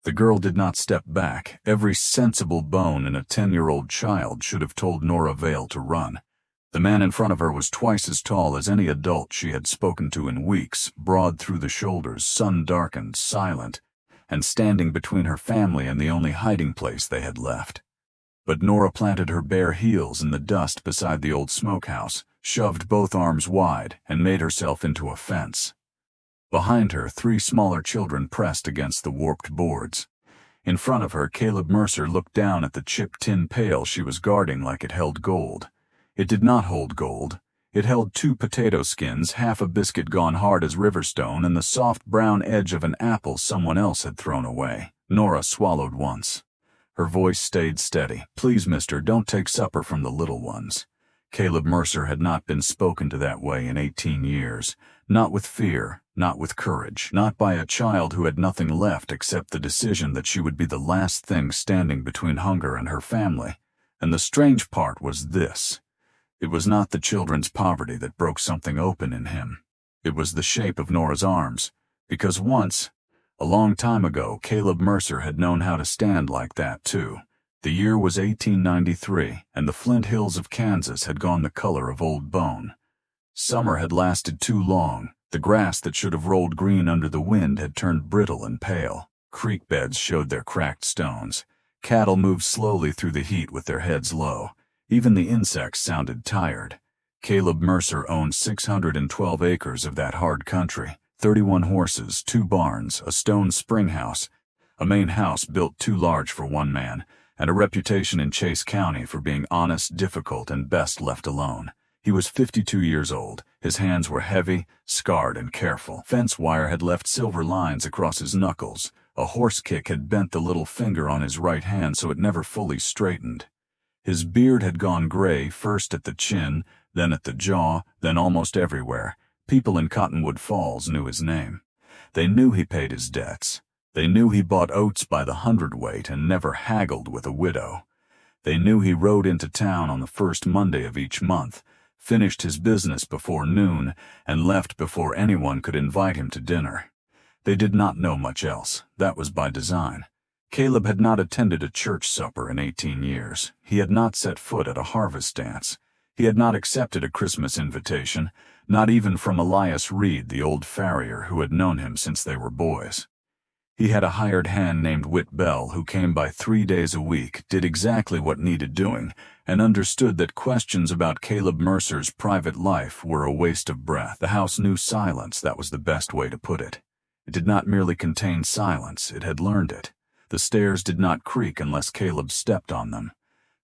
The girl did not step back. Every sensible bone in a 10-year-old child should have told Nora Vale to run. The man in front of her was twice as tall as any adult she had spoken to in weeks, broad through the shoulders, sun-darkened, silent, and standing between her family and the only hiding place they had left. But Nora planted her bare heels in the dust beside the old smokehouse, shoved both arms wide, and made herself into a fence. Behind her, 3 smaller children pressed against the warped boards. In front of her, Caleb Mercer looked down at the chipped tin pail she was guarding like it held gold. It did not hold gold. It held 2 potato skins, half a biscuit gone hard as riverstone, and the soft brown edge of an apple someone else had thrown away. Nora swallowed once. Her voice stayed steady. "Please, mister, don't take supper from the little ones." Caleb Mercer had not been spoken to that way in 18 years. Not with fear, not with courage, not by a child who had nothing left except the decision that she would be the last thing standing between hunger and her family. And the strange part was this. It was not the children's poverty that broke something open in him. It was the shape of Nora's arms, because once, a long time ago, Caleb Mercer had known how to stand like that too. The year was 1893, and the Flint Hills of Kansas had gone the color of old bone. Summer had lasted too long. The grass that should have rolled green under the wind had turned brittle and pale. Creek beds showed their cracked stones. Cattle moved slowly through the heat with their heads low. Even the insects sounded tired. Caleb Mercer owned 612 acres of that hard country, 31 horses, 2 barns, a stone spring house, a main house built too large for one man, and a reputation in Chase County for being honest, difficult, and best left alone. He was 52 years old. His hands were heavy, scarred, and careful. Fence wire had left silver lines across his knuckles. A horse kick had bent the little finger on his right hand so it never fully straightened. His beard had gone gray, first at the chin, then at the jaw, then almost everywhere. People in Cottonwood Falls knew his name. They knew he paid his debts. They knew he bought oats by the hundredweight and never haggled with a widow. They knew he rode into town on the first Monday of each month, finished his business before noon, and left before anyone could invite him to dinner. They did not know much else. That was by design. Caleb had not attended a church supper in 18 years. He had not set foot at a harvest dance. He had not accepted a Christmas invitation, not even from Elias Reed, the old farrier who had known him since they were boys. He had a hired hand named Whit Bell who came by 3 days a week, did exactly what needed doing, and understood that questions about Caleb Mercer's private life were a waste of breath. The house knew silence, that was the best way to put it. It did not merely contain silence, it had learned it. The stairs did not creak unless Caleb stepped on them.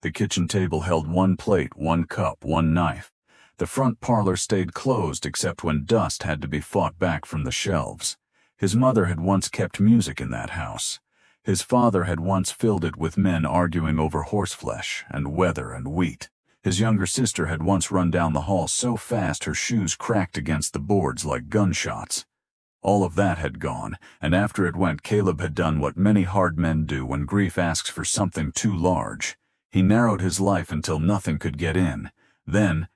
The kitchen table held 1 plate, 1 cup, 1 knife. The front parlor stayed closed except when dust had to be fought back from the shelves. His mother had once kept music in that house. His father had once filled it with men arguing over horseflesh and weather and wheat. His younger sister had once run down the hall so fast her shoes cracked against the boards like gunshots. All of that had gone, and after it went, Caleb had done what many hard men do when grief asks for something too large. He narrowed his life until nothing could get in. Then,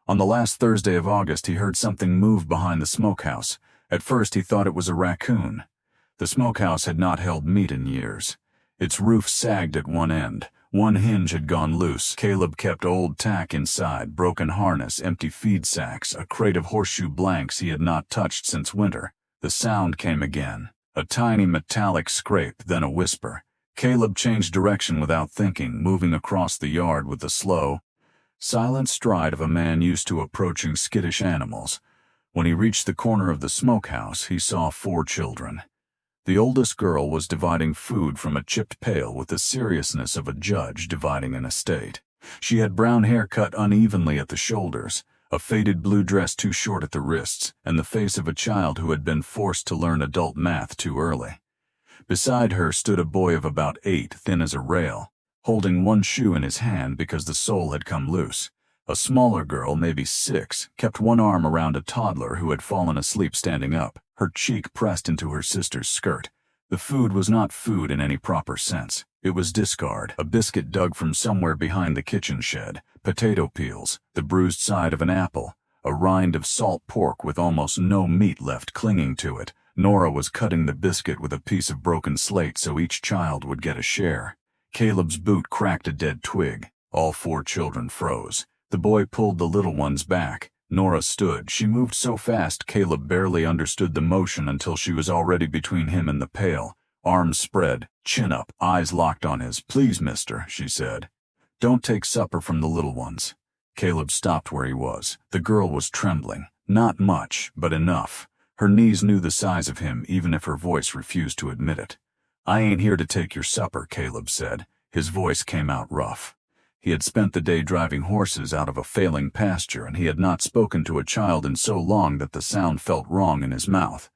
on the last Thursday of August, he heard something move behind the smokehouse. At first he thought it was a raccoon. The smokehouse had not held meat in years. Its roof sagged at one end. One hinge had gone loose. Caleb kept old tack inside, broken harness, empty feed sacks, a crate of horseshoe blanks he had not touched since winter. The sound came again. A tiny metallic scrape, then a whisper. Caleb changed direction without thinking, moving across the yard with the slow, silent stride of a man used to approaching skittish animals. When he reached the corner of the smokehouse, he saw 4 children. The oldest girl was dividing food from a chipped pail with the seriousness of a judge dividing an estate. She had brown hair cut unevenly at the shoulders, a faded blue dress too short at the wrists, and the face of a child who had been forced to learn adult math too early. Beside her stood a boy of about 8, thin as a rail, holding 1 shoe in his hand because the sole had come loose. A smaller girl, maybe 6, kept 1 arm around a toddler who had fallen asleep standing up, her cheek pressed into her sister's skirt. The food was not food in any proper sense. It was discard, a biscuit dug from somewhere behind the kitchen shed, potato peels, the bruised side of an apple, a rind of salt pork with almost no meat left clinging to it, Nora was cutting the biscuit with a piece of broken slate so each child would get a share. Caleb's boot cracked a dead twig. All 4 children froze. The boy pulled the little ones back. Nora stood. She moved so fast Caleb barely understood the motion until she was already between him and the pail. Arms spread, chin up, eyes locked on his. "Please, mister," she said. "Don't take supper from the little ones." Caleb stopped where he was. The girl was trembling. Not much, but enough. Her knees knew the size of him, even if her voice refused to admit it. "I ain't here to take your supper," Caleb said. His voice came out rough. He had spent the day driving horses out of a failing pasture, and he had not spoken to a child in so long that the sound felt wrong in his mouth.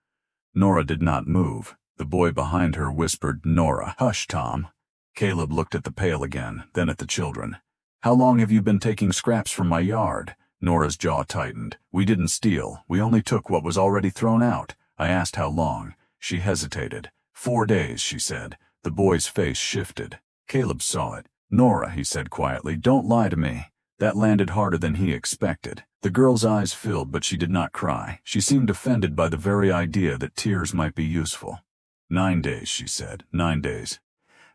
Nora did not move. The boy behind her whispered, "Nora." "Hush, Tom." Caleb looked at the pail again, then at the children. "How long have you been taking scraps from my yard?" Nora's jaw tightened. "We didn't steal. We only took what was already thrown out." I asked how long. She hesitated. 4 days, she said. The boy's face shifted. Caleb saw it. "Nora," he said quietly, "don't lie to me." That landed harder than he expected. The girl's eyes filled, but she did not cry. She seemed offended by the very idea that tears might be useful. 9 days, she said. 9 days.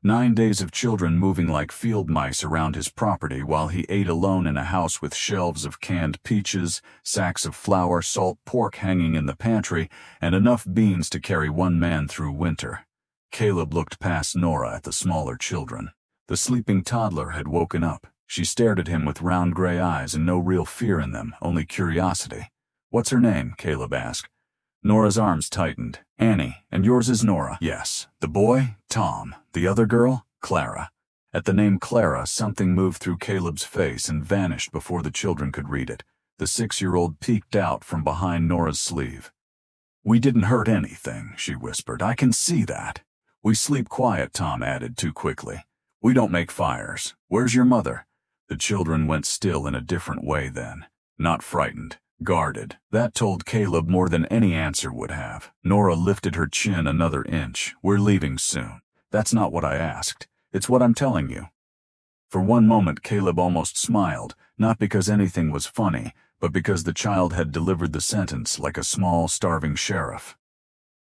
9 days of children moving like field mice around his property while he ate alone in a house with shelves of canned peaches, sacks of flour, salt pork hanging in the pantry, and enough beans to carry 1 man through winter. Caleb looked past Nora at the smaller children. The sleeping toddler had woken up. She stared at him with round gray eyes and no real fear in them, only curiosity. "What's her name?" Caleb asked. Nora's arms tightened. "Annie. And yours is Nora?" "Yes." "The boy?" "Tom." "The other girl?" "Clara." At the name Clara, something moved through Caleb's face and vanished before the children could read it. The 6-year-old peeked out from behind Nora's sleeve. "We didn't hurt anything," she whispered. "I can see that." "We sleep quiet," Tom added too quickly. "We don't make fires. Where's your mother?" The children went still in a different way then. Not frightened. Guarded. That told Caleb more than any answer would have. Nora lifted her chin another inch. "We're leaving soon." "That's not what I asked. It's what I'm telling you." For one moment Caleb almost smiled, not because anything was funny, but because the child had delivered the sentence like a small, starving sheriff.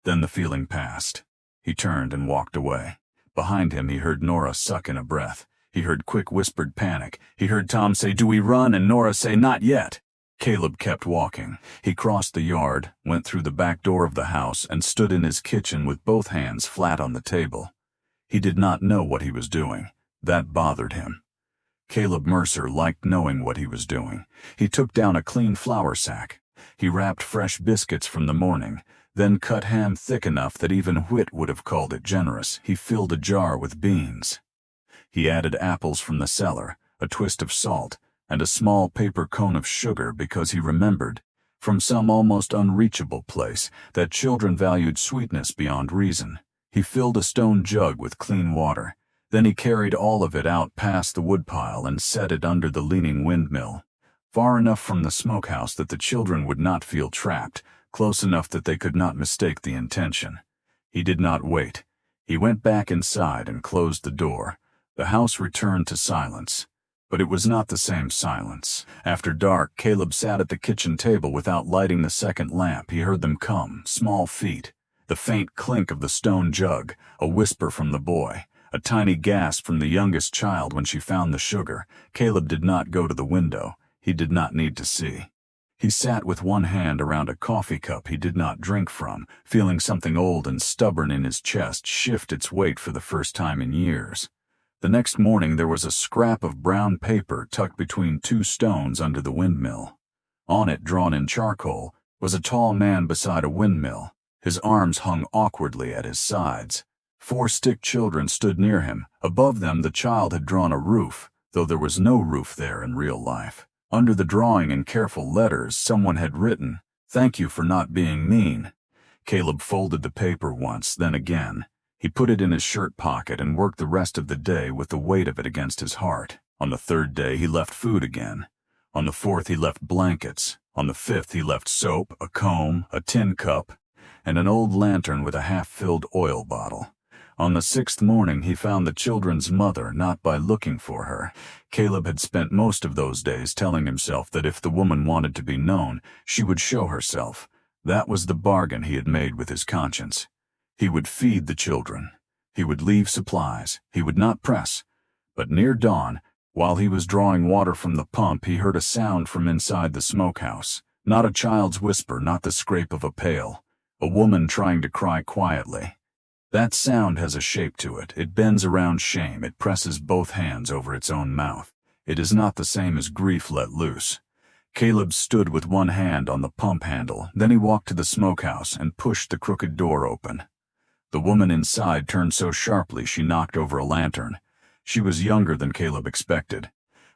Then the feeling passed. He turned and walked away. Behind him he heard Nora suck in a breath. He heard quick whispered panic. He heard Tom say, "Do we run?" and Nora say, "Not yet." Caleb kept walking. He crossed the yard, went through the back door of the house, and stood in his kitchen with both hands flat on the table. He did not know what he was doing. That bothered him. Caleb Mercer liked knowing what he was doing. He took down a clean flour sack. He wrapped fresh biscuits from the morning, then cut ham thick enough that even Whit would have called it generous. He filled a jar with beans. He added apples from the cellar, a twist of salt, and a small paper cone of sugar because he remembered, from some almost unreachable place, that children valued sweetness beyond reason. He filled a stone jug with clean water. Then he carried all of it out past the woodpile and set it under the leaning windmill, far enough from the smokehouse that the children would not feel trapped, close enough that they could not mistake the intention. He did not wait. He went back inside and closed the door. The house returned to silence. But it was not the same silence. After dark, Caleb sat at the kitchen table without lighting the second lamp. He heard them come, small feet. The faint clink of the stone jug, a whisper from the boy, a tiny gasp from the youngest child when she found the sugar. Caleb did not go to the window. He did not need to see. He sat with one hand around a coffee cup he did not drink from, feeling something old and stubborn in his chest shift its weight for the first time in years. The next morning there was a scrap of brown paper tucked between 2 stones under the windmill. On it, drawn in charcoal, was a tall man beside a windmill. His arms hung awkwardly at his sides. 4 stick children stood near him. Above them the child had drawn a roof, though there was no roof there in real life. Under the drawing in careful letters someone had written, "Thank you for not being mean." Caleb folded the paper once, then again. He put it in his shirt pocket and worked the rest of the day with the weight of it against his heart. On the 3rd day he left food again. On the 4th he left blankets. On the 5th he left soap, a comb, a tin cup, and an old lantern with a half-filled oil bottle. On the 6th morning he found the children's mother, not by looking for her. Caleb had spent most of those days telling himself that if the woman wanted to be known, she would show herself. That was the bargain he had made with his conscience. He would feed the children. He would leave supplies. He would not press. But near dawn, while he was drawing water from the pump, he heard a sound from inside the smokehouse. Not a child's whisper, not the scrape of a pail. A woman trying to cry quietly. That sound has a shape to it. It bends around shame. It presses both hands over its own mouth. It is not the same as grief let loose. Caleb stood with one hand on the pump handle. Then he walked to the smokehouse and pushed the crooked door open. The woman inside turned so sharply she knocked over a lantern. She was younger than Caleb expected.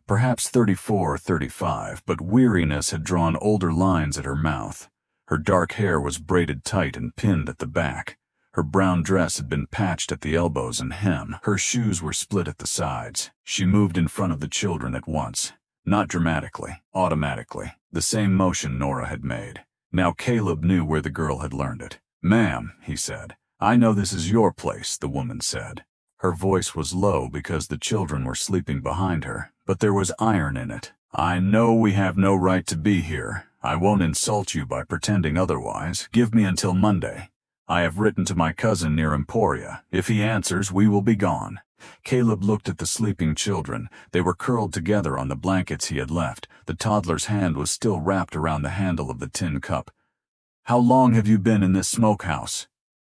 Perhaps 34 or 35, but weariness had drawn older lines at her mouth. Her dark hair was braided tight and pinned at the back. Her brown dress had been patched at the elbows and hem. Her shoes were split at the sides. She moved in front of the children at once. Not dramatically, automatically. The same motion Nora had made. Now Caleb knew where the girl had learned it. "Ma'am," he said. "I know this is your place," the woman said. Her voice was low because the children were sleeping behind her, but there was iron in it. "I know we have no right to be here. I won't insult you by pretending otherwise. Give me until Monday. I have written to my cousin near Emporia. If he answers, we will be gone." Caleb looked at the sleeping children. They were curled together on the blankets he had left. The toddler's hand was still wrapped around the handle of the tin cup. "How long have you been in this smokehouse?"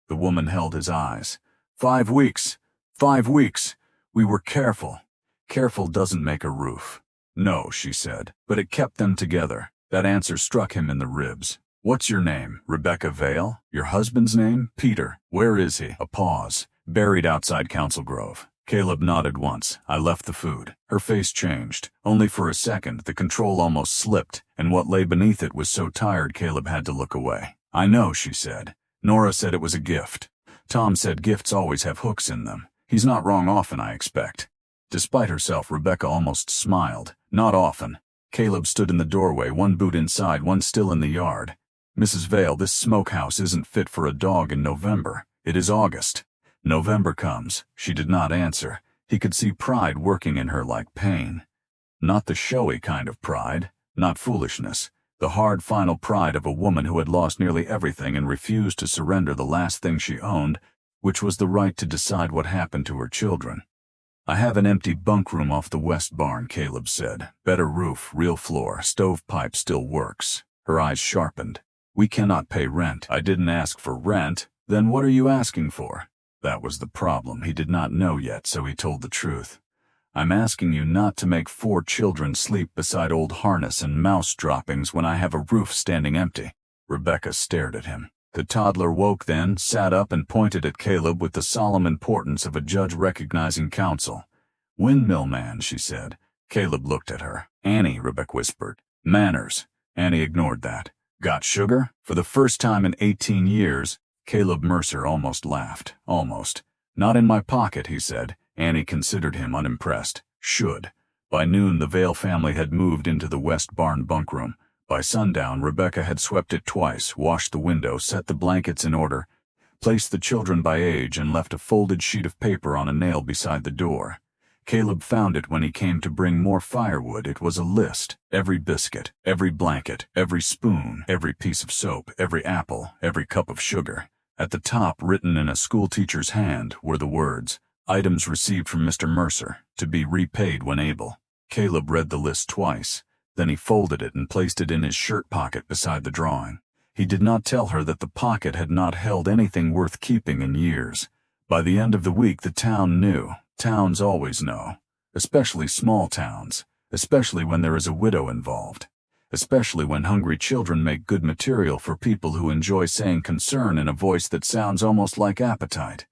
The woman held his eyes. 5 weeks. 5 weeks. We were careful. Careful doesn't make a roof." "No," she said, "but it kept them together." That answer struck him in the ribs. "What's your name? Rebecca Vale? Your husband's name? Peter. Where is he?" A pause. "Buried outside Council Grove." Caleb nodded once. "I left the food." Her face changed. Only for a second. The control almost slipped, and what lay beneath it was so tired Caleb had to look away. "I know," she said. "Nora said it was a gift. Tom said gifts always have hooks in them. He's not wrong often, I expect." Despite herself, Rebecca almost smiled. "Not often." Caleb stood in the doorway, one boot inside, one still in the yard. "Mrs. Vale, this smokehouse isn't fit for a dog in November. It is August. November comes." She did not answer. He could see pride working in her like pain. Not the showy kind of pride, not foolishness. The hard, final pride of a woman who had lost nearly everything and refused to surrender the last thing she owned, which was the right to decide what happened to her children. "I have an empty bunk room off the west barn," Caleb said. "Better roof, real floor, stovepipe still works." Her eyes sharpened. "We cannot pay rent." "I didn't ask for rent." "Then what are you asking for?" That was the problem. He did not know yet, so he told the truth. "I'm asking you not to make 4 children sleep beside old harness and mouse droppings when I have a roof standing empty." Rebecca stared at him. The toddler woke then, sat up and pointed at Caleb with the solemn importance of a judge recognizing counsel. "Windmill man," she said. Caleb looked at her. "Annie," Rebecca whispered. "Manners." Annie ignored that. "Got sugar?" For the first time in 18 years, Caleb Mercer almost laughed. Almost. "Not in my pocket," he said. Annie considered him unimpressed. "Should." By noon, the Vale family had moved into the west barn bunkroom. By sundown, Rebecca had swept it twice, washed the window, set the blankets in order, placed the children by age, and left a folded sheet of paper on a nail beside the door. Caleb found it when he came to bring more firewood. It was a list. Every biscuit, every blanket, every spoon, every piece of soap, every apple, every cup of sugar. At the top, written in a schoolteacher's hand, were the words, "Items received from Mr. Mercer, to be repaid when able." Caleb read the list twice. Then he folded it and placed it in his shirt pocket beside the drawing. He did not tell her that the pocket had not held anything worth keeping in years. By the end of the week, the town knew. Towns always know. Especially small towns. Especially when there is a widow involved. Especially when hungry children make good material for people who enjoy saying concern in a voice that sounds almost like appetite.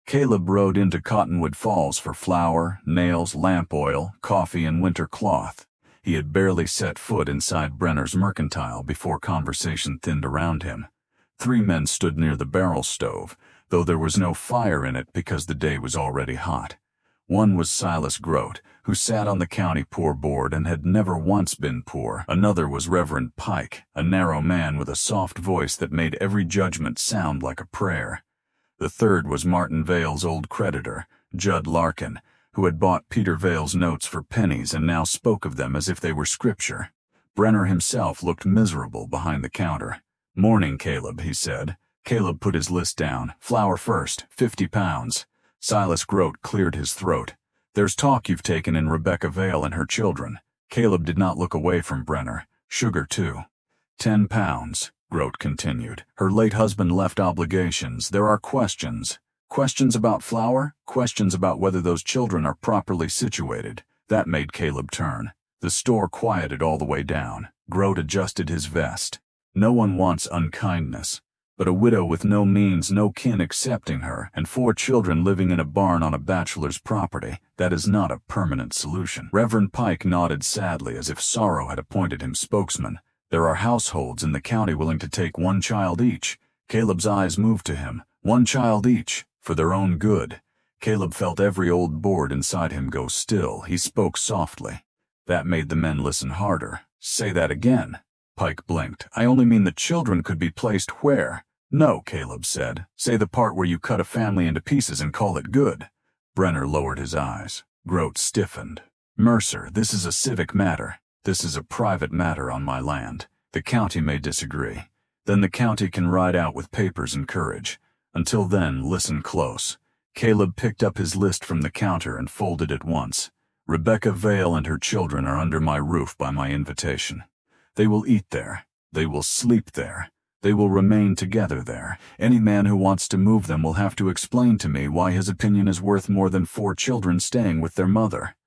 Caleb rode into Cottonwood Falls for flour, nails, lamp oil, coffee, and winter cloth. He had barely set foot inside Brenner's Mercantile before conversation thinned around him. 3 men stood near the barrel stove, though there was no fire in it because the day was already hot. One was Silas Grote, who sat on the county poor board and had never once been poor. Another was Reverend Pike, a narrow man with a soft voice that made every judgment sound like a prayer. The third was Martin Vale's old creditor, Judd Larkin, who had bought Peter Vale's notes for pennies and now spoke of them as if they were scripture. Brenner himself looked miserable behind the counter. "Morning, Caleb," he said. Caleb put his list down. "Flour first, 50 pounds. Silas Grote cleared his throat. "There's talk you've taken in Rebecca Vale and her children." Caleb did not look away from Brenner. "Sugar, too." 10 pounds, Grote continued. "Her late husband left obligations. There are questions. Questions about flour, questions about whether those children are properly situated." That made Caleb turn. The store quieted all the way down. Grote adjusted his vest. "No one wants unkindness. But a widow with no means, no kin accepting her, and 4 children living in a barn on a bachelor's property, that is not a permanent solution." Reverend Pike nodded sadly as if sorrow had appointed him spokesman. "There are households in the county willing to take 1 child each." Caleb's eyes moved to him. 1 child each, for their own good. Caleb felt every old board inside him go still. He spoke softly. That made the men listen harder. "Say that again." Pike blinked. "I only mean the children could be placed where?" "No," Caleb said. "Say the part where you cut a family into pieces and call it good." Brenner lowered his eyes. Grote stiffened. "Mercer, this is a civic matter. This is a private matter on my land. The county may disagree. Then the county can ride out with papers and courage. Until then, listen close." Caleb picked up his list from the counter and folded it once. "Rebecca Vale and her children are under my roof by my invitation. They will eat there. They will sleep there. They will remain together there. Any man who wants to move them will have to explain to me why his opinion is worth more than 4 children staying with their mother."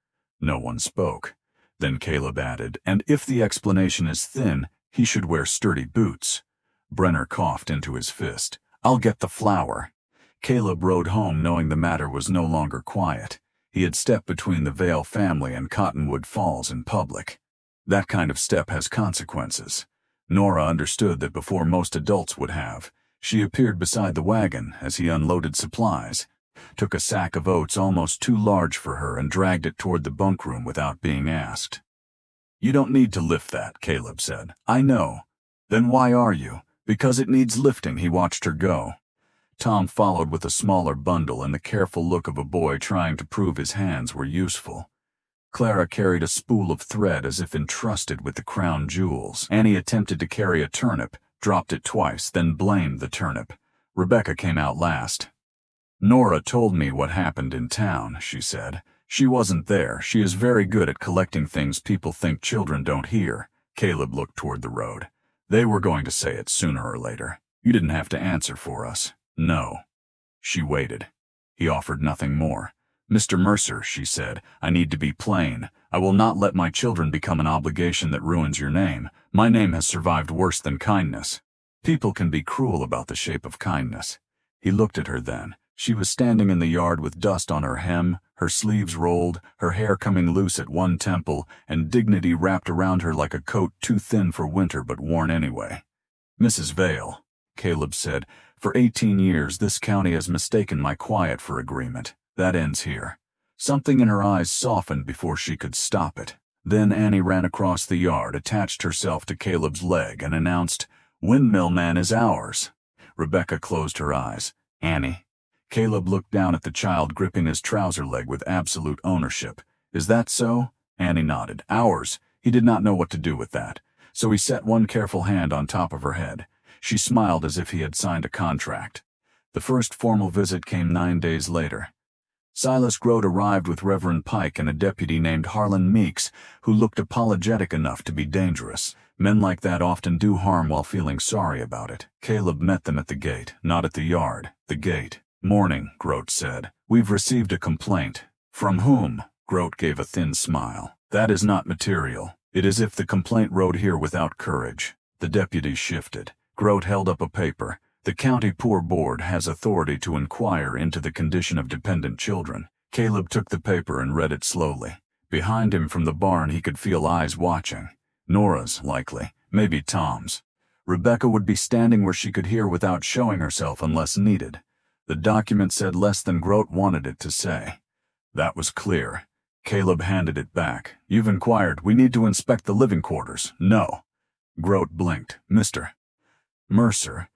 No one spoke. Then Caleb added, "And if the explanation is thin, he should wear sturdy boots." Brenner coughed into his fist. "I'll get the flour." Caleb rode home knowing the matter was no longer quiet. He had stepped between the Vale family and Cottonwood Falls in public. That kind of step has consequences. Nora understood that before most adults would have. She appeared beside the wagon as he unloaded supplies, took a sack of oats almost too large for her and dragged it toward the bunk room without being asked. "You don't need to lift that," Caleb said. "I know." "Then why are you?" "Because it needs lifting." He watched her go. Tom followed with a smaller bundle and the careful look of a boy trying to prove his hands were useful. Clara carried a spool of thread as if entrusted with the crown jewels. Annie attempted to carry a turnip, dropped it twice, then blamed the turnip. Rebecca came out last. "Nora told me what happened in town," she said. "She wasn't there. She is very good at collecting things people think children don't hear." Caleb looked toward the road. "They were going to say it sooner or later. You didn't have to answer for us." "No." She waited. He offered nothing more. "Mr. Mercer," she said, "I need to be plain. I will not let my children become an obligation that ruins your name. My name has survived worse than kindness. People can be cruel about the shape of kindness." He looked at her then. She was standing in the yard with dust on her hem, her sleeves rolled, her hair coming loose at one temple, and dignity wrapped around her like a coat too thin for winter but worn anyway. "Mrs. Vale," Caleb said, "for 18 years this county has mistaken my quiet for agreement. That ends here." Something in her eyes softened before she could stop it. Then Annie ran across the yard, attached herself to Caleb's leg, and announced, "Windmill Man is ours." Rebecca closed her eyes. "Annie." Caleb looked down at the child gripping his trouser leg with absolute ownership. "Is that so?" Annie nodded. "Ours." He did not know what to do with that, so he set one careful hand on top of her head. She smiled as if he had signed a contract. The first formal visit came 9 days later. Silas Grote arrived with Reverend Pike and a deputy named Harlan Meeks, who looked apologetic enough to be dangerous. Men like that often do harm while feeling sorry about it. Caleb met them at the gate, not at the yard, the gate. "Morning," Grote said. "We've received a complaint." "From whom?" Grote gave a thin smile. "That is not material. It is if the complaint rode here without courage." The deputy shifted. Grote held up a paper. "The County Poor Board has authority to inquire into the condition of dependent children." Caleb took the paper and read it slowly. Behind him from the barn he could feel eyes watching. Nora's, likely. Maybe Tom's. Rebecca would be standing where she could hear without showing herself unless needed. The document said less than Grote wanted it to say. That was clear. Caleb handed it back. "You've inquired. We need to inspect the living quarters." "No." Grote blinked. "Mr. Mercer,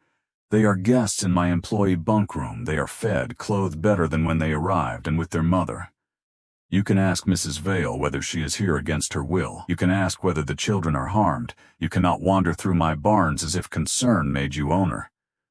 they are guests in my employee bunk room. They are fed, clothed better than when they arrived, and with their mother." You can ask Mrs. Vale whether she is here against her will. You can ask whether the children are harmed. You cannot wander through my barns as if concern made you owner."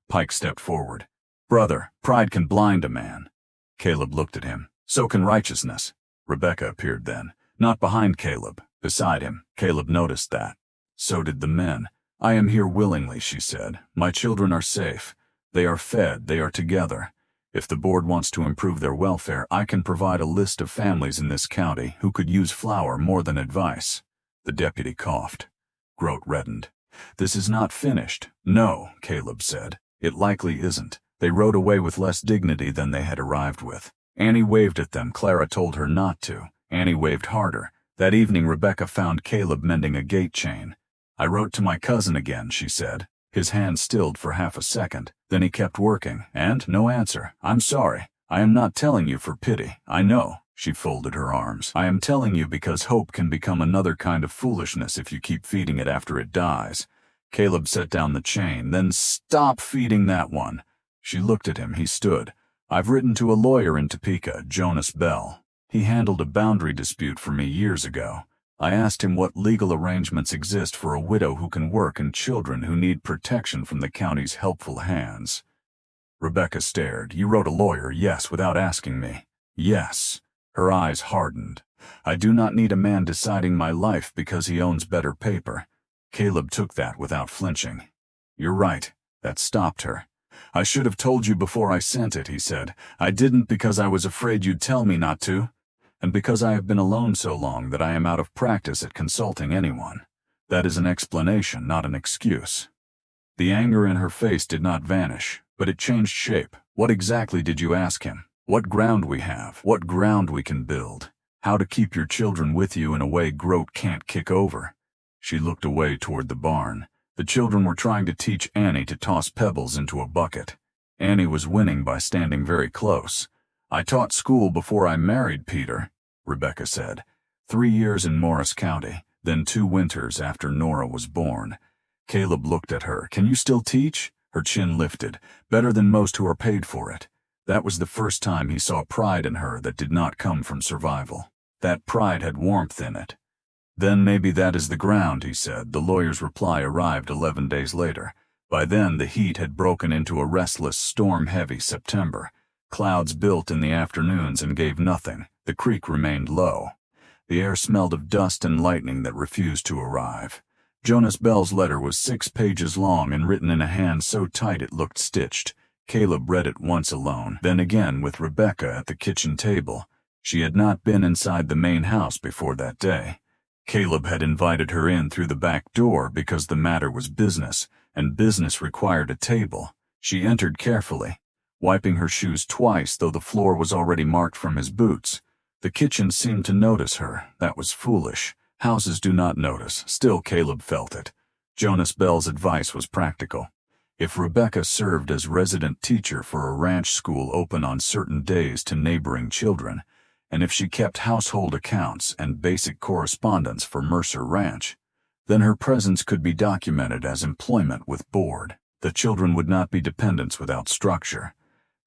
Pike stepped forward. "Brother, pride can blind a man." Caleb looked at him. "So can righteousness." Rebecca appeared then, not behind Caleb, beside him. Caleb noticed that. So did the men. "I am here willingly," she said. "My children are safe. They are fed. They are together. If the board wants to improve their welfare, I can provide a list of families in this county who could use flour more than advice." The deputy coughed. Grote reddened. "This is not finished." "No," Caleb said. "It likely isn't." They rode away with less dignity than they had arrived with. Annie waved at them. Clara told her not to. Annie waved harder. That evening Rebecca found Caleb mending a gate chain. "I wrote to my cousin again," she said. His hand stilled for half a second. Then he kept working, and no answer. "I'm sorry. I am not telling you for pity. I know." She folded her arms. "I am telling you because hope can become another kind of foolishness if you keep feeding it after it dies." Caleb set down the chain. "Then stop feeding that one." She looked at him. He stood. "I've written to a lawyer in Topeka, Jonas Bell. He handled a boundary dispute for me years ago. I asked him what legal arrangements exist for a widow who can work and children who need protection from the county's helpful hands." Rebecca stared. "You wrote a lawyer, yes, without asking me." "Yes." Her eyes hardened. "I do not need a man deciding my life because he owns better paper." Caleb took that without flinching. "You're right." That stopped her. "I should have told you before I sent it," he said. "I didn't because I was afraid you'd tell me not to. And because I have been alone so long that I am out of practice at consulting anyone. That is an explanation, not an excuse." The anger in her face did not vanish, but it changed shape. "What exactly did you ask him? What ground we have, what ground we can build, how to keep your children with you in a way Grote can't kick over." She looked away toward the barn. The children were trying to teach Annie to toss pebbles into a bucket. Annie was winning by standing very close. "I taught school before I married Peter," Rebecca said. 3 years in Morris County, then 2 winters after Nora was born. Caleb looked at her. "Can you still teach?" Her chin lifted. "Better than most who are paid for it." That was the first time he saw pride in her that did not come from survival. That pride had warmth in it. "Then maybe that is the ground," he said. The lawyer's reply arrived 11 days later. By then the heat had broken into a restless, storm-heavy September. Clouds built in the afternoons and gave nothing. The creek remained low. The air smelled of dust and lightning that refused to arrive. Jonas Bell's letter was 6 pages long and written in a hand so tight it looked stitched. Caleb read it once alone, then again with Rebecca at the kitchen table. She had not been inside the main house before that day. Caleb had invited her in through the back door because the matter was business, and business required a table. She entered carefully, wiping her shoes twice, though the floor was already marked from his boots. The kitchen seemed to notice her. That was foolish. Houses do not notice. Still, Caleb felt it. Jonas Bell's advice was practical. If Rebecca served as resident teacher for a ranch school open on certain days to neighboring children, and if she kept household accounts and basic correspondence for Mercer Ranch, then her presence could be documented as employment with board. The children would not be dependents without structure.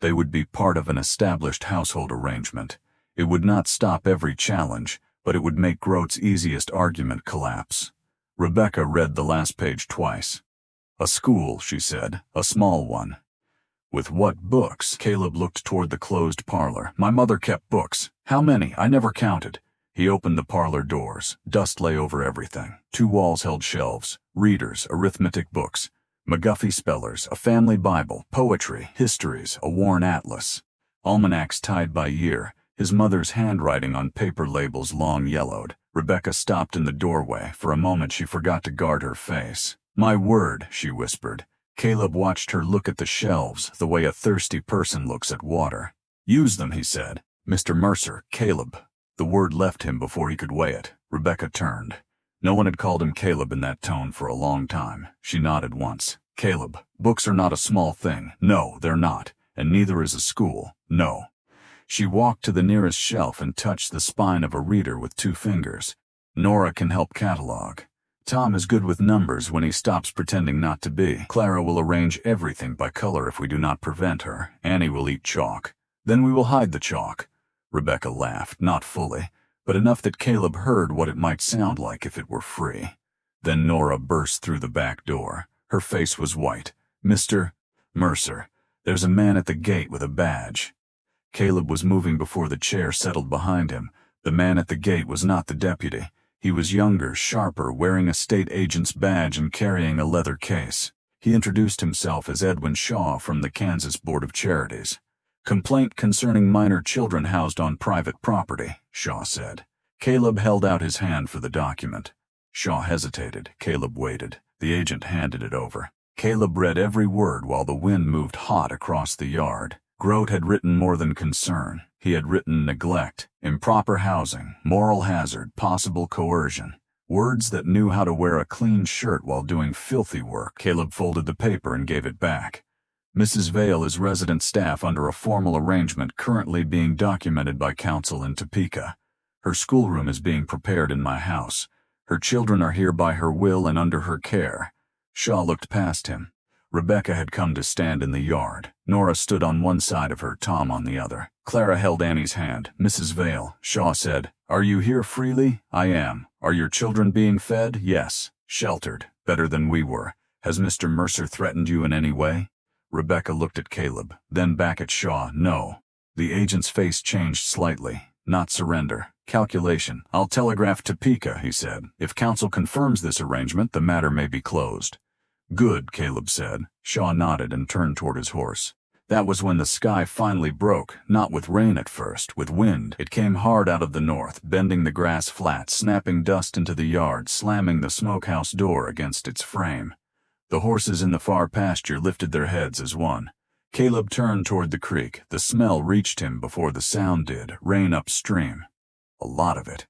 They would be part of an established household arrangement. It would not stop every challenge, but it would make Grote's easiest argument collapse. Rebecca read the last page twice. "A school," she said, "a small one." "With what books?" Caleb looked toward the closed parlor. "My mother kept books." "How many? I never counted." He opened the parlor doors. Dust lay over everything. 2 walls held shelves, readers, arithmetic books, McGuffey spellers, a family Bible, poetry, histories, a worn atlas, almanacs tied by year, his mother's handwriting on paper labels long yellowed. Rebecca stopped in the doorway. For a moment she forgot to guard her face. "My word," she whispered. Caleb watched her look at the shelves the way a thirsty person looks at water. "Use them," he said. "Mr. Mercer, Caleb." The word left him before he could weigh it. Rebecca turned. No one had called him Caleb in that tone for a long time. She nodded once. "Caleb, books are not a small thing. No, they're not. And neither is a school. No." She walked to the nearest shelf and touched the spine of a reader with 2 fingers. "Nora can help catalog. Tom is good with numbers when he stops pretending not to be. Clara will arrange everything by color if we do not prevent her. Annie will eat chalk. Then we will hide the chalk." Rebecca laughed, not fully, but enough that Caleb heard what it might sound like if it were free. Then Nora burst through the back door. Her face was white. "Mr. Mercer, there's a man at the gate with a badge." Caleb was moving before the chair settled behind him. The man at the gate was not the deputy. He was younger, sharper, wearing a state agent's badge and carrying a leather case. He introduced himself as Edwin Shaw from the Kansas Board of Charities. "Complaint concerning minor children housed on private property," Shaw said. Caleb held out his hand for the document. Shaw hesitated. Caleb waited. The agent handed it over. Caleb read every word while the wind moved hot across the yard. Grote had written more than concern. He had written neglect, improper housing, moral hazard, possible coercion. Words that knew how to wear a clean shirt while doing filthy work. Caleb folded the paper and gave it back. "Mrs. Vale is resident staff under a formal arrangement currently being documented by counsel in Topeka. Her schoolroom is being prepared in my house. Her children are here by her will and under her care." Shaw looked past him. Rebecca had come to stand in the yard. Nora stood on one side of her, Tom on the other. Clara held Annie's hand. "Mrs. Vale," Shaw said, "are you here freely?" "I am." "Are your children being fed?" "Yes." "Sheltered? Better than we were. Has Mr. Mercer threatened you in any way?" Rebecca looked at Caleb, then back at Shaw. "No." The agent's face changed slightly. "Not surrender. Calculation. I'll telegraph Topeka," he said. "If counsel confirms this arrangement, the matter may be closed." "Good," Caleb said. Shaw nodded and turned toward his horse. That was when the sky finally broke, not with rain at first, with wind. It came hard out of the north, bending the grass flat, snapping dust into the yard, slamming the smokehouse door against its frame. The horses in the far pasture lifted their heads as one. Caleb turned toward the creek. The smell reached him before the sound did, rain upstream. A lot of it.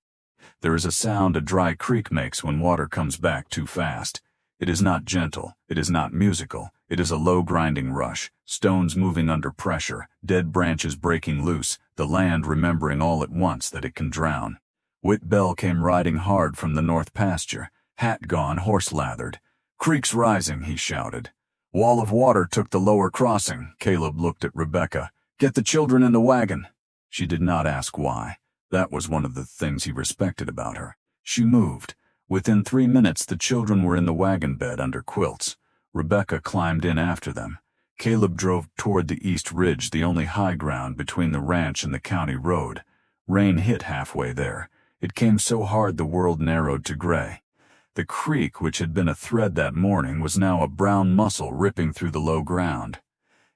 There is a sound a dry creek makes when water comes back too fast. It is not gentle, it is not musical, it is a low grinding rush, stones moving under pressure, dead branches breaking loose, the land remembering all at once that it can drown. Whit Bell came riding hard from the north pasture, hat gone, horse lathered. "Creek's rising," he shouted. "Wall of water took the lower crossing." Caleb looked at Rebecca. "Get the children in the wagon." She did not ask why. That was one of the things he respected about her. She moved. Within 3 minutes the children were in the wagon bed under quilts. Rebecca climbed in after them. Caleb drove toward the east ridge, the only high ground between the ranch and the county road. Rain hit halfway there. It came so hard the world narrowed to gray. The creek, which had been a thread that morning, was now a brown muscle ripping through the low ground.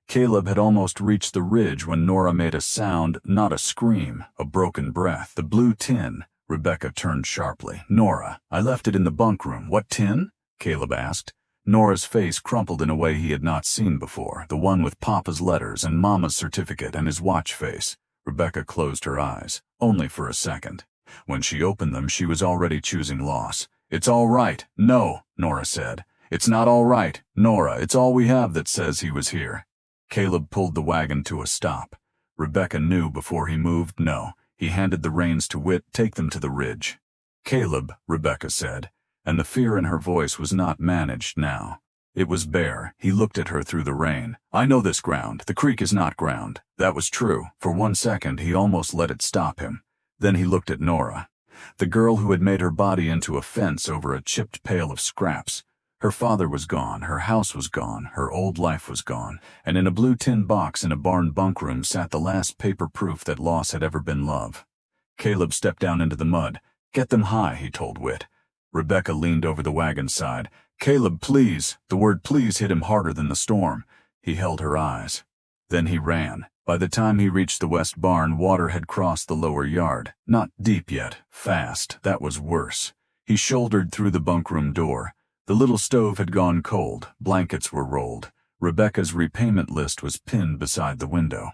Caleb had almost reached the ridge when Nora made a sound, not a scream, a broken breath. "The blue tin." Rebecca turned sharply. "Nora, I left it in the bunk room." "What tin?" Caleb asked. Nora's face crumpled in a way he had not seen before, the one with Papa's letters and Mama's certificate and his watch face. Rebecca closed her eyes, only for a second. When she opened them, she was already choosing loss. "It's all right." "No," Nora said. "It's not all right. Nora, it's all we have that says he was here." Caleb pulled the wagon to a stop. Rebecca knew before he moved. "No." He handed the reins to Whit. "Take them to the ridge." "Caleb," Rebecca said, and the fear in her voice was not managed now. It was bare. He looked at her through the rain. "I know this ground. The creek is not ground." That was true. For 1 second he almost let it stop him. Then he looked at Nora, the girl who had made her body into a fence over a chipped pail of scraps. Her father was gone, her house was gone, her old life was gone, and in a blue tin box in a barn bunk room sat the last paper proof that loss had ever been love. Caleb stepped down into the mud. "Get them high," he told Whit. Rebecca leaned over the wagon side. "Caleb, please." The word please hit him harder than the storm. He held her eyes. Then he ran. By the time he reached the west barn, water had crossed the lower yard. Not deep yet, fast. That was worse. He shouldered through the bunk room door. The little stove had gone cold. Blankets were rolled. Rebecca's repayment list was pinned beside the window.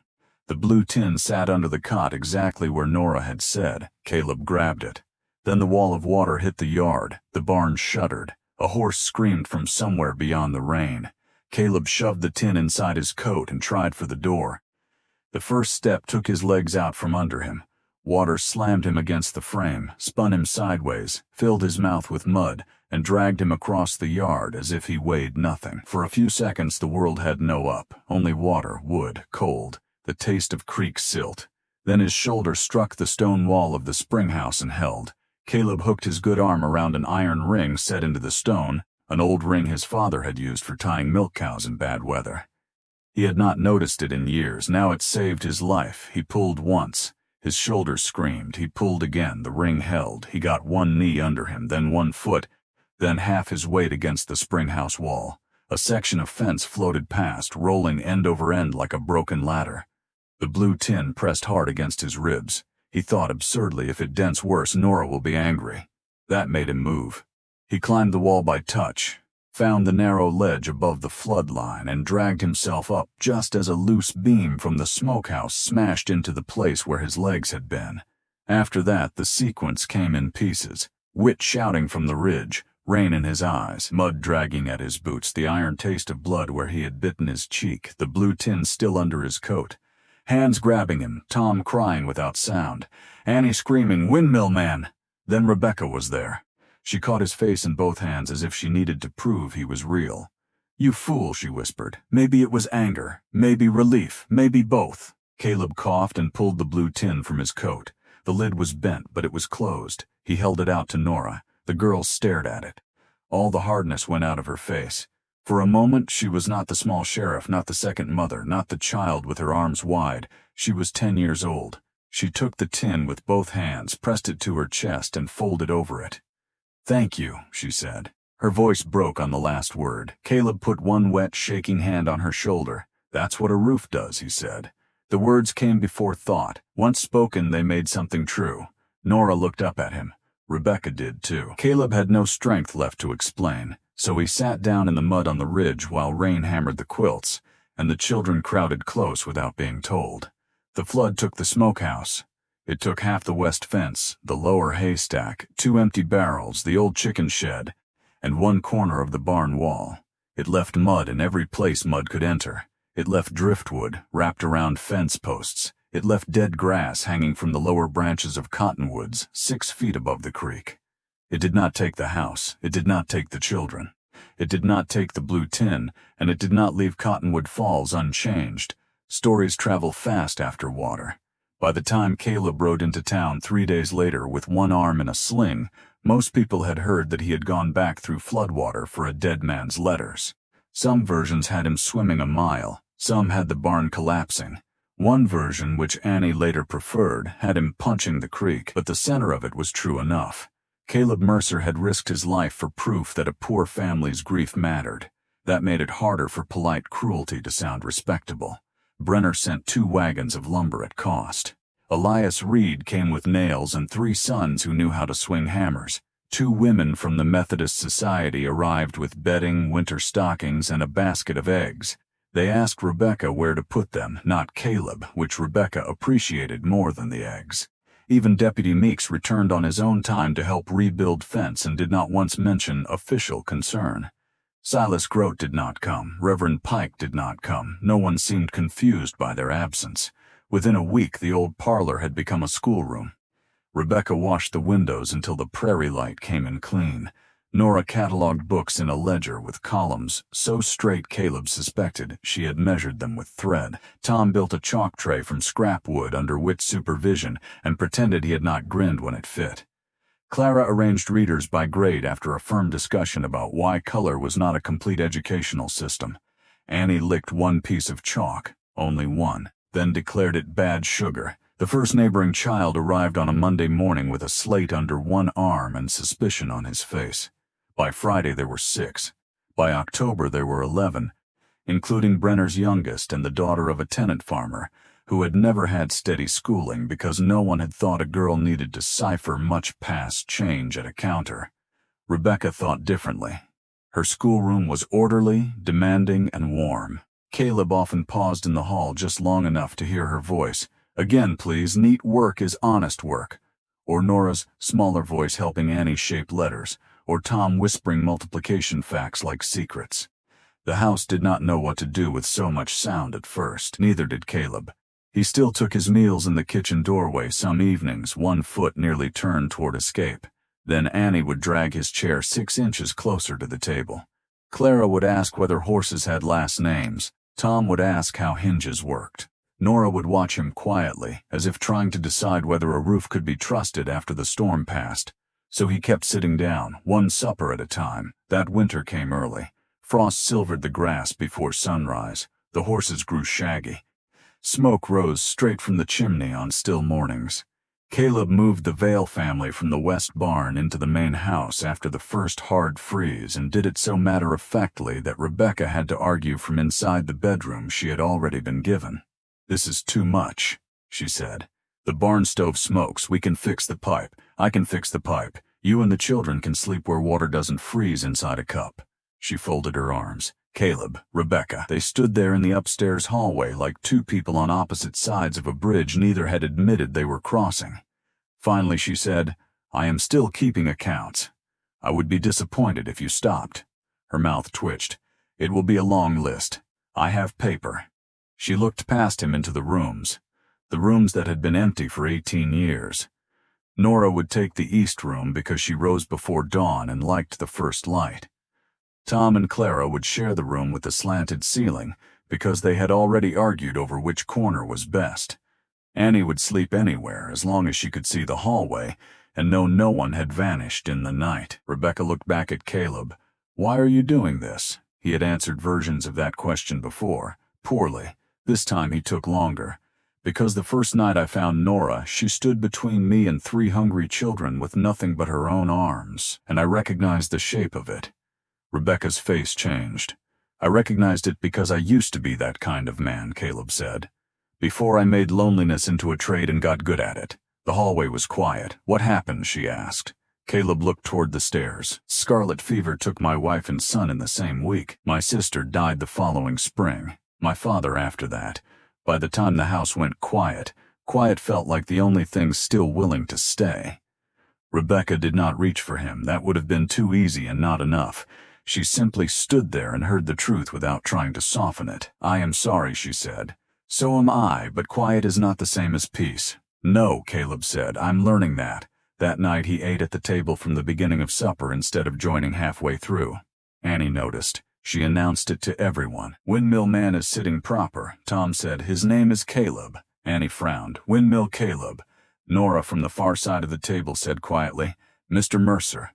The blue tin sat under the cot exactly where Nora had said. Caleb grabbed it. Then the wall of water hit the yard. The barn shuddered. A horse screamed from somewhere beyond the rain. Caleb shoved the tin inside his coat and tried for the door. The first step took his legs out from under him. Water slammed him against the frame, spun him sideways, filled his mouth with mud, and dragged him across the yard as if he weighed nothing. For a few seconds the world had no up, only water, wood, cold, the taste of creek silt. Then his shoulder struck the stone wall of the spring house and held. Caleb hooked his good arm around an iron ring set into the stone, an old ring his father had used for tying milk cows in bad weather. He had not noticed it in years. Now it saved his life. He pulled once. His shoulder screamed. He pulled again. The ring held. He got one knee under him, then one foot, then half his weight against the spring house wall. A section of fence floated past, rolling end over end like a broken ladder. The blue tin pressed hard against his ribs. He thought absurdly, if it dents worse, Nora will be angry. That made him move. He climbed the wall by touch, found the narrow ledge above the flood line, and dragged himself up just as a loose beam from the smokehouse smashed into the place where his legs had been. After that, the sequence came in pieces. Wit shouting from the ridge, rain in his eyes, mud dragging at his boots, the iron taste of blood where he had bitten his cheek, the blue tin still under his coat. Hands grabbing him, Tom crying without sound, Annie screaming, "Windmill man!" Then Rebecca was there. She caught his face in both hands as if she needed to prove he was real. "You fool," she whispered. "Maybe it was anger, maybe relief, maybe both." Caleb coughed and pulled the blue tin from his coat. The lid was bent, but it was closed. He held it out to Nora. The girl stared at it. All the hardness went out of her face. For a moment, she was not the small sheriff, not the second mother, not the child with her arms wide. She was 10 years old. She took the tin with both hands, pressed it to her chest, and folded over it. "Thank you," she said. Her voice broke on the last word. Caleb put one wet, shaking hand on her shoulder. "That's what a roof does," he said. The words came before thought. Once spoken, they made something true. Nora looked up at him. Rebecca did too. Caleb had no strength left to explain, so he sat down in the mud on the ridge while rain hammered the quilts, and the children crowded close without being told. The flood took the smokehouse. It took half the west fence, the lower haystack, 2 empty barrels, the old chicken shed, and one corner of the barn wall. It left mud in every place mud could enter. It left driftwood wrapped around fence posts. It left dead grass hanging from the lower branches of cottonwoods 6 feet above the creek. It did not take the house. It did not take the children. It did not take the blue tin, and it did not leave Cottonwood Falls unchanged. Stories travel fast after water. By the time Caleb rode into town 3 days later with one arm in a sling, most people had heard that he had gone back through floodwater for a dead man's letters. Some versions had him swimming a mile. Some had the barn collapsing. One version, which Annie later preferred, had him punching the creek, but the center of it was true enough. Caleb Mercer had risked his life for proof that a poor family's grief mattered. That made it harder for polite cruelty to sound respectable. Brenner sent 2 wagons of lumber at cost. Elias Reed came with nails and 3 sons who knew how to swing hammers. 2 women from the Methodist Society arrived with bedding, winter stockings, and a basket of eggs. They asked Rebecca where to put them, not Caleb, which Rebecca appreciated more than the eggs. Even Deputy Meeks returned on his own time to help rebuild fence and did not once mention official concern. Silas Grote did not come. Reverend Pike did not come. No one seemed confused by their absence. Within a week, the old parlor had become a schoolroom. Rebecca washed the windows until the prairie light came in clean. Nora cataloged books in a ledger with columns so straight Caleb suspected she had measured them with thread. Tom built a chalk tray from scrap wood under Witt's supervision and pretended he had not grinned when it fit. Clara arranged readers by grade after a firm discussion about why color was not a complete educational system. Annie licked one piece of chalk, only one, then declared it bad sugar. The first neighboring child arrived on a Monday morning with a slate under one arm and suspicion on his face. By Friday there were 6. By October there were 11, including Brenner's youngest and the daughter of a tenant farmer, who had never had steady schooling because no one had thought a girl needed to cipher much past change at a counter. Rebecca thought differently. Her schoolroom was orderly, demanding, and warm. Caleb often paused in the hall just long enough to hear her voice. "Again, please, neat work is honest work." Or Nora's smaller voice helping Annie shape letters, or Tom whispering multiplication facts like secrets. The house did not know what to do with so much sound at first. Neither did Caleb. He still took his meals in the kitchen doorway some evenings, one foot nearly turned toward escape. Then Annie would drag his chair 6 inches closer to the table. Clara would ask whether horses had last names. Tom would ask how hinges worked. Nora would watch him quietly, as if trying to decide whether a roof could be trusted after the storm passed. So he kept sitting down, one supper at a time. That winter came early. Frost silvered the grass before sunrise. The horses grew shaggy. Smoke rose straight from the chimney on still mornings. Caleb moved the Vale family from the west barn into the main house after the first hard freeze, and did it so matter-of-factly that Rebecca had to argue from inside the bedroom she had already been given. "This is too much," she said. "The barn stove smokes. We can fix the pipe. I can fix the pipe. You and the children can sleep where water doesn't freeze inside a cup." She folded her arms. Caleb, Rebecca. They stood there in the upstairs hallway like two people on opposite sides of a bridge neither had admitted they were crossing. Finally she said, "I am still keeping accounts. I would be disappointed if you stopped." Her mouth twitched. "It will be a long list. I have paper." She looked past him into the rooms that had been empty for 18 years. Nora would take the east room because she rose before dawn and liked the first light. Tom and Clara would share the room with the slanted ceiling because they had already argued over which corner was best. Annie would sleep anywhere as long as she could see the hallway and know no one had vanished in the night. Rebecca looked back at Caleb. "Why are you doing this?" He had answered versions of that question before, poorly. This time he took longer. "Because the first night I found Nora, she stood between me and 3 hungry children with nothing but her own arms, and I recognized the shape of it." Rebecca's face changed. "I recognized it because I used to be that kind of man," Caleb said. "Before I made loneliness into a trade and got good at it." The hallway was quiet. "What happened?" she asked. Caleb looked toward the stairs. "Scarlet fever took my wife and son in the same week. My sister died the following spring. My father after that. By the time the house went quiet felt like the only thing still willing to stay." Rebecca did not reach for him. That would have been too easy and not enough. She simply stood there and heard the truth without trying to soften it. "I am sorry," she said. "So am I, but quiet is not the same as peace." "No," Caleb said, "I'm learning that." That night he ate at the table from the beginning of supper instead of joining halfway through. Annie noticed. She announced it to everyone. "Windmill Man is sitting proper," Tom said. "His name is Caleb." Annie frowned. "Windmill Caleb." Nora from the far side of the table said quietly, "Mr. Mercer."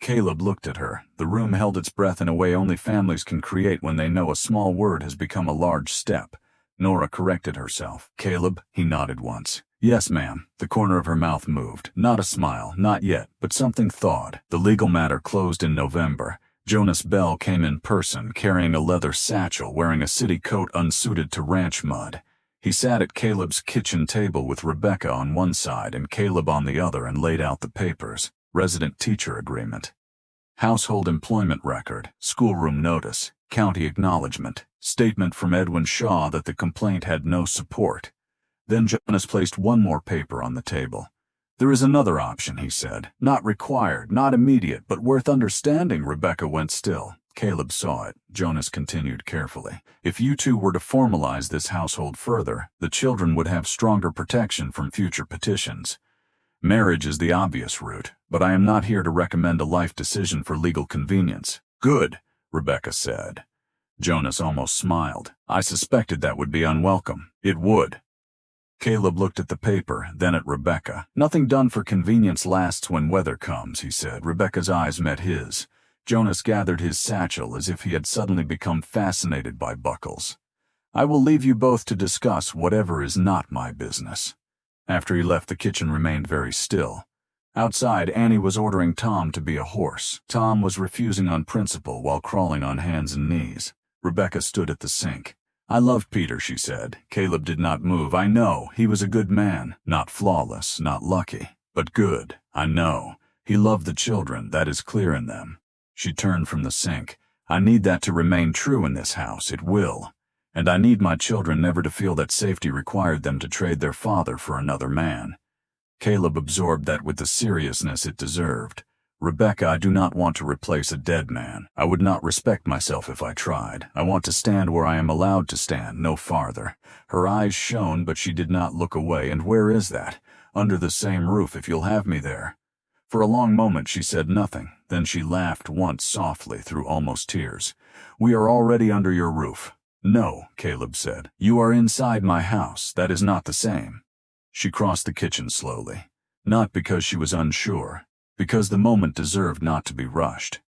Caleb looked at her. The room held its breath in a way only families can create when they know a small word has become a large step. Nora corrected herself. "Caleb," he nodded once. "Yes, ma'am." The corner of her mouth moved. Not a smile, not yet, but something thawed. The legal matter closed in November. Jonas Bell came in person, carrying a leather satchel, wearing a city coat unsuited to ranch mud. He sat at Caleb's kitchen table with Rebecca on one side and Caleb on the other and laid out the papers. Resident teacher agreement, household employment record, schoolroom notice, county acknowledgement, statement from Edwin Shaw that the complaint had no support. Then Jonas placed one more paper on the table. "There is another option," he said. "Not required, not immediate, but worth understanding." Rebecca went still. Caleb saw it. Jonas continued carefully. "If you two were to formalize this household further, the children would have stronger protection from future petitions. Marriage is the obvious route, but I am not here to recommend a life decision for legal convenience." "Good," Rebecca said. Jonas almost smiled. "I suspected that would be unwelcome." "It would." Caleb looked at the paper, then at Rebecca. "Nothing done for convenience lasts when weather comes," he said. Rebecca's eyes met his. Jonas gathered his satchel as if he had suddenly become fascinated by buckles. "I will leave you both to discuss whatever is not my business." After he left, the kitchen remained very still. Outside, Annie was ordering Tom to be a horse. Tom was refusing on principle while crawling on hands and knees. Rebecca stood at the sink. "I loved Peter," she said. Caleb did not move. "I know. He was a good man. Not flawless, not lucky, but good. I know. He loved the children. That is clear in them." She turned from the sink. "I need that to remain true in this house. It will. And I need my children never to feel that safety required them to trade their father for another man." Caleb absorbed that with the seriousness it deserved. "Rebecca, I do not want to replace a dead man. I would not respect myself if I tried. I want to stand where I am allowed to stand, no farther." Her eyes shone, but she did not look away. "And where is that?" "Under the same roof, if you'll have me there." For a long moment she said nothing. Then she laughed once softly through almost tears. "We are already under your roof. "No," Caleb said. "You are inside my house. That is not the same." She crossed the kitchen slowly. Not because she was unsure, because the moment deserved not to be rushed.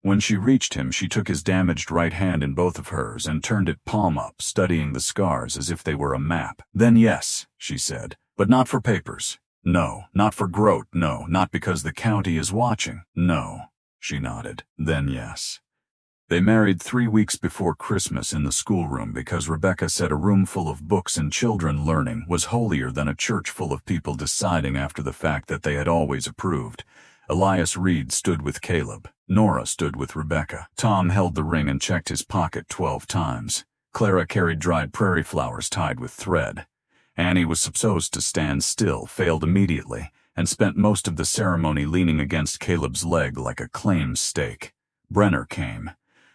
When she reached him, she took his damaged right hand in both of hers and turned it palm up, studying the scars as if they were a map. "Then yes," she said, "but not for papers. No, not for Grote. No, not because the county is watching. No." She nodded. "Then yes." They married 3 weeks before Christmas in the schoolroom because Rebecca said a room full of books and children learning was holier than a church full of people deciding after the fact that they had always approved. Elias Reed stood with Caleb. Nora stood with Rebecca. Tom held the ring and checked his pocket 12 times. Clara carried dried prairie flowers tied with thread. Annie was supposed to stand still, failed immediately, and spent most of the ceremony leaning against Caleb's leg like a claim stake. Brenner came.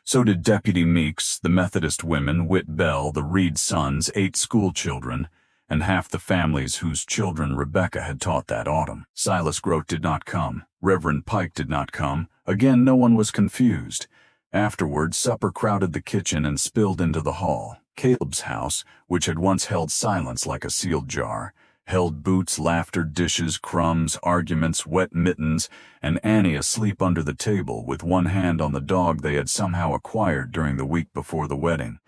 So did Deputy Meeks, the Methodist women, Whit Bell, the Reed sons, 8 school children, and half the families whose children Rebecca had taught that autumn. Silas Grote did not come. Reverend Pike did not come. Again, no one was confused. Afterward, supper crowded the kitchen and spilled into the hall. Caleb's house, which had once held silence like a sealed jar, held boots, laughter, dishes, crumbs, arguments, wet mittens, and Annie asleep under the table with one hand on the dog they had somehow acquired during the week before the wedding.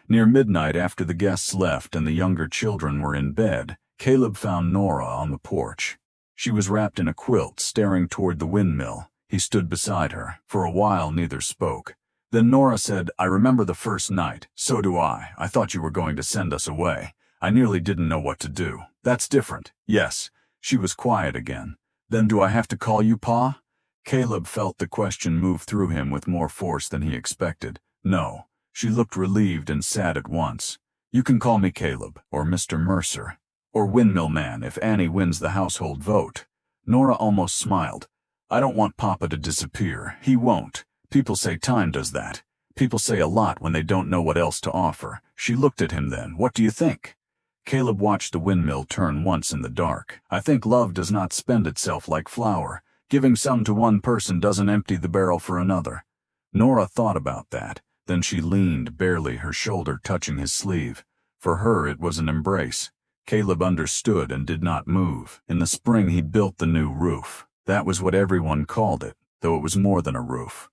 Near midnight, after the guests left and the younger children were in bed, Caleb found Nora on the porch. She was wrapped in a quilt, staring toward the windmill. He stood beside her. For a while, neither spoke. Then Nora said, "I remember the first night." "So do I. I thought you were going to send us away. I nearly didn't know what to do." "That's different." "Yes." She was quiet again. "Then do I have to call you Pa?" Caleb felt the question move through him with more force than he expected. "No." She looked relieved and sad at once. "You can call me Caleb, or Mr. Mercer, or Windmill Man if Annie wins the household vote." Nora almost smiled. "I don't want Papa to disappear. He won't. People say time does that. People say a lot when they don't know what else to offer." She looked at him then. "What do you think?" Caleb watched the windmill turn once in the dark. "I think love does not spend itself like flour. Giving some to one person doesn't empty the barrel for another." Nora thought about that. Then she leaned, barely, her shoulder touching his sleeve. For her, it was an embrace. Caleb understood and did not move. In the spring, he built the new roof. That was what everyone called it, though it was more than a roof.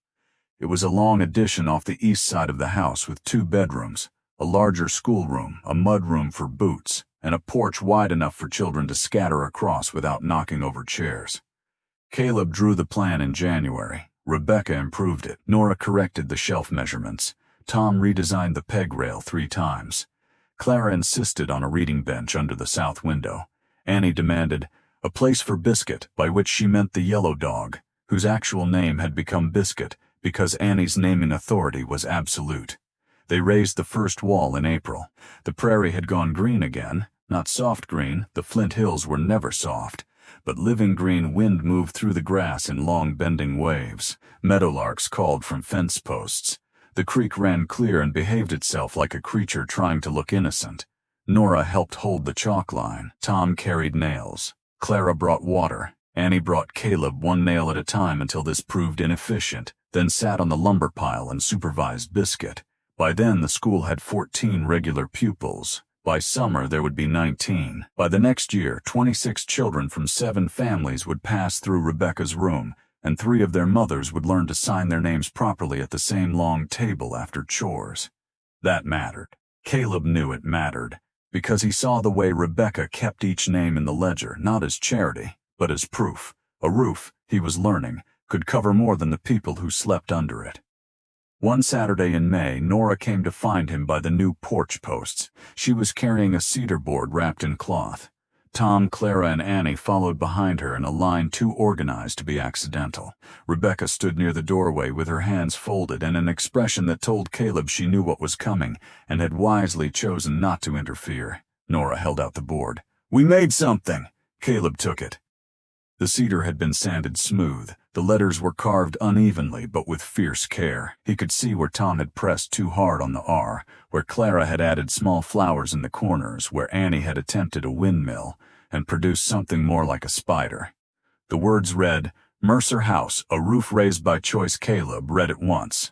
It was a long addition off the east side of the house with 2 bedrooms, a larger schoolroom, a mudroom for boots, and a porch wide enough for children to scatter across without knocking over chairs. Caleb drew the plan in January. Rebecca improved it. Nora corrected the shelf measurements. Tom redesigned the peg rail 3 times. Clara insisted on a reading bench under the south window. Annie demanded a place for Biscuit, by which she meant the yellow dog, whose actual name had become Biscuit because Annie's naming authority was absolute. They raised the first wall in April. The prairie had gone green again, not soft green. The Flint Hills were never soft. But living green. Wind moved through the grass in long bending waves. Meadowlarks called from fence posts. The creek ran clear and behaved itself like a creature trying to look innocent. Nora helped hold the chalk line. Tom carried nails. Clara brought water. Annie brought Caleb 1 nail at a time until this proved inefficient, then sat on the lumber pile and supervised Biscuit. By then the school had 14 regular pupils. By summer, there would be 19. By the next year, 26 children from 7 families would pass through Rebecca's room, and 3 of their mothers would learn to sign their names properly at the same long table after chores. That mattered. Caleb knew it mattered, because he saw the way Rebecca kept each name in the ledger, not as charity, but as proof. A roof, he was learning, could cover more than the people who slept under it. One Saturday in May, Nora came to find him by the new porch posts. She was carrying a cedar board wrapped in cloth. Tom, Clara, and Annie followed behind her in a line too organized to be accidental. Rebecca stood near the doorway with her hands folded and an expression that told Caleb she knew what was coming and had wisely chosen not to interfere. Nora held out the board. "We made something." Caleb took it. The cedar had been sanded smooth. The letters were carved unevenly but with fierce care. He could see where Tom had pressed too hard on the R, where Clara had added small flowers in the corners, where Annie had attempted a windmill and produced something more like a spider. The words read, "Mercer House, a roof raised by choice." Caleb read it once.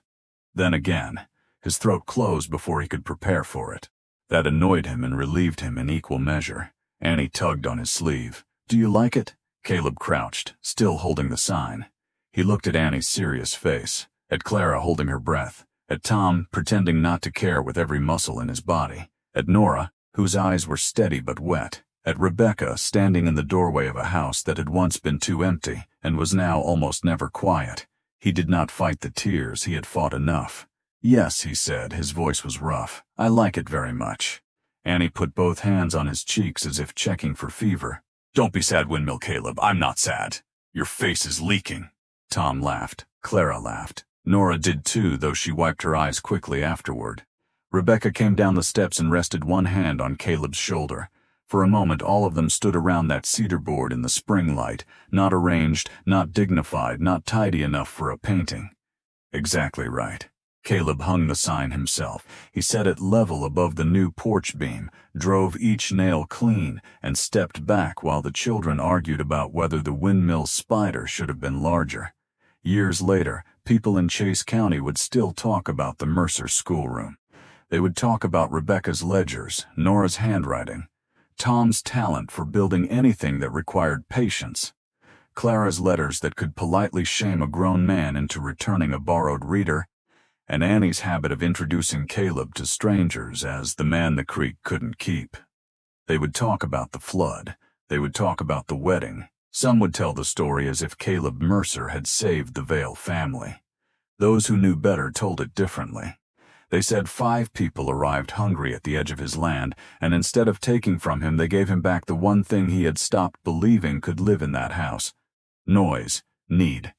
Then again. His throat closed before he could prepare for it. That annoyed him and relieved him in equal measure. Annie tugged on his sleeve. "Do you like it?" Caleb crouched, still holding the sign. He looked at Annie's serious face, at Clara holding her breath, at Tom pretending not to care with every muscle in his body, at Nora, whose eyes were steady but wet, at Rebecca standing in the doorway of a house that had once been too empty and was now almost never quiet. He did not fight the tears, he had fought enough. "Yes," he said, his voice was rough. "I like it very much." Annie put both hands on his cheeks as if checking for fever. "Don't be sad, Windmill Caleb. I'm not sad. Your face is leaking." Tom laughed. Clara laughed. Nora did too, though she wiped her eyes quickly afterward. Rebecca came down the steps and rested one hand on Caleb's shoulder. For a moment all of them stood around that cedar board in the spring light, not arranged, not dignified, not tidy enough for a painting. Exactly right. Caleb hung the sign himself. He set it level above the new porch beam, drove each nail clean, and stepped back while the children argued about whether the windmill spider should have been larger. Years later, people in Chase County would still talk about the Mercer schoolroom. They would talk about Rebecca's ledgers, Nora's handwriting, Tom's talent for building anything that required patience, Clara's letters that could politely shame a grown man into returning a borrowed reader, and Annie's habit of introducing Caleb to strangers as the man the creek couldn't keep. They would talk about the flood. They would talk about the wedding. Some would tell the story as if Caleb Mercer had saved the Vale family. Those who knew better told it differently. They said 5 people arrived hungry at the edge of his land, and instead of taking from him, they gave him back the one thing he had stopped believing could live in that house: noise, need,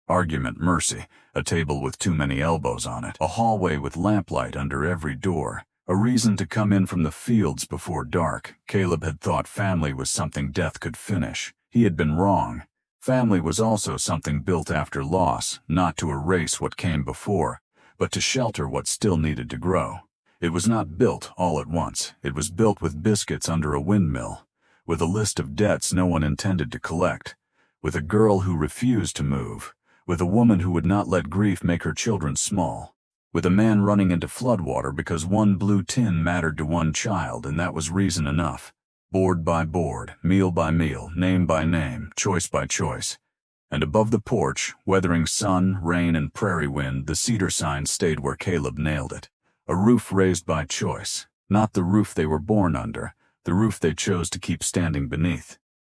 argument, mercy, a table with too many elbows on it, a hallway with lamplight under every door, a reason to come in from the fields before dark. Caleb had thought family was something death could finish. He had been wrong. Family was also something built after loss, not to erase what came before, but to shelter what still needed to grow. It was not built all at once. It was built with biscuits under a windmill, with a list of debts no one intended to collect, with a girl who refused to move, with a woman who would not let grief make her children small, with a man running into floodwater because one blue tin mattered to one child, and that was reason enough. Board by board, meal by meal, name by name, choice by choice. And above the porch, weathering sun, rain, and prairie wind, the cedar sign stayed where Caleb nailed it. A roof raised by choice, not the roof they were born under, the roof they chose to keep standing beneath.